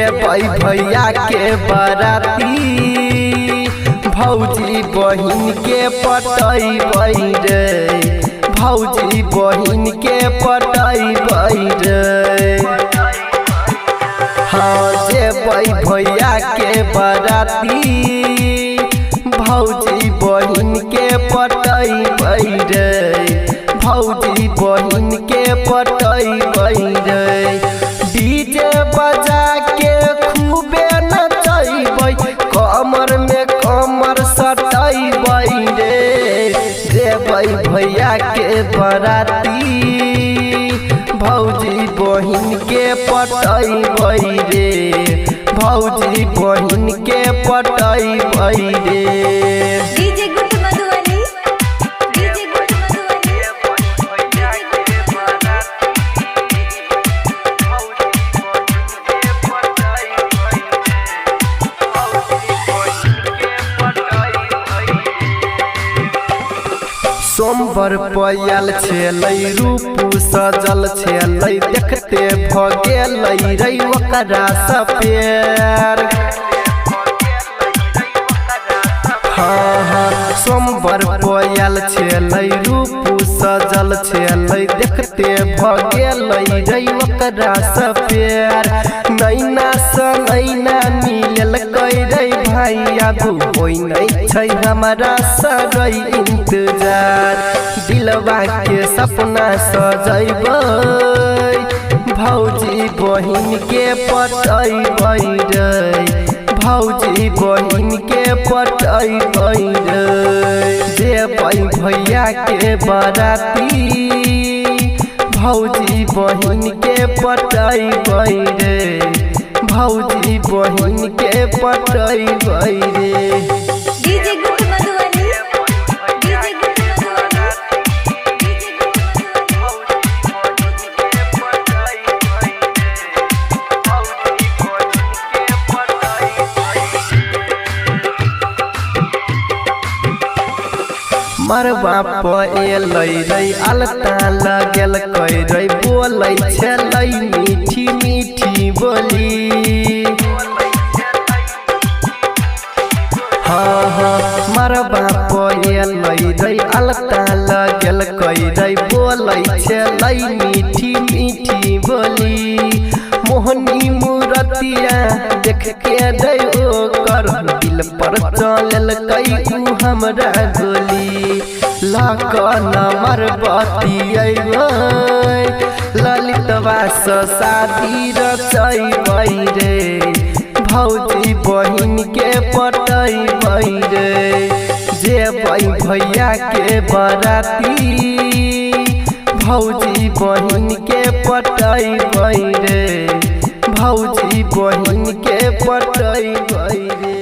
जेबै भैया के बराती भौजी बहिन के पटैबै रे भौजी बहिन के पटैबै रे। हाँ जेबै भैया के बराती भौजी बहिन के पटैबै रे भौजी बहिन के पटैबै रे। डीजे बजा के खूबे नचैबै कमर में कमर सटैबै रे। जेबै भैया के बराती भौजी बहिन के पटैबै रे भौजी बहिन के पटैबै रे। DJ good Madhubani DJ good सोमवार पयल छलै रूप सजल छलै देखते भ गेलै रे ओकरा सपेर। हाँ सोमवार पयल छलै रूप सजल छलै देखते भ गेलै रे ओकरा सपेर। नैना स नैना मिलल रे भाई आगू होइ नहीं छै हमारा सरै इंतजार। दिलवा के सपना सजैबै भौजी बहिन के पटैबै रे भौजी बहिन के पटैबै रे। जेबै भैया के बराती भौजी बहिन के पटैबै रे भौजी बहिन के पटैबै रे। DJ good Madhubani DJ good मरबा पलै रे अलता लगल रे बोलै छलै मीठी मीठी बोली। हाँ मरबा पलै रे अलता लगल रे बोलै छलै मीठी मीठी बोली। मोहनी मूरतिया देख के रे ओकर दिल पर चलल उ हमरा गोली। लकन मरबतियै ललितवा स शादी रचैबै रे भौजी बहिन के पटैबै रे। जेबै भैया के बराती भौजी बहिन के पटैबै रे भौजी बहिन के पटैबै रे।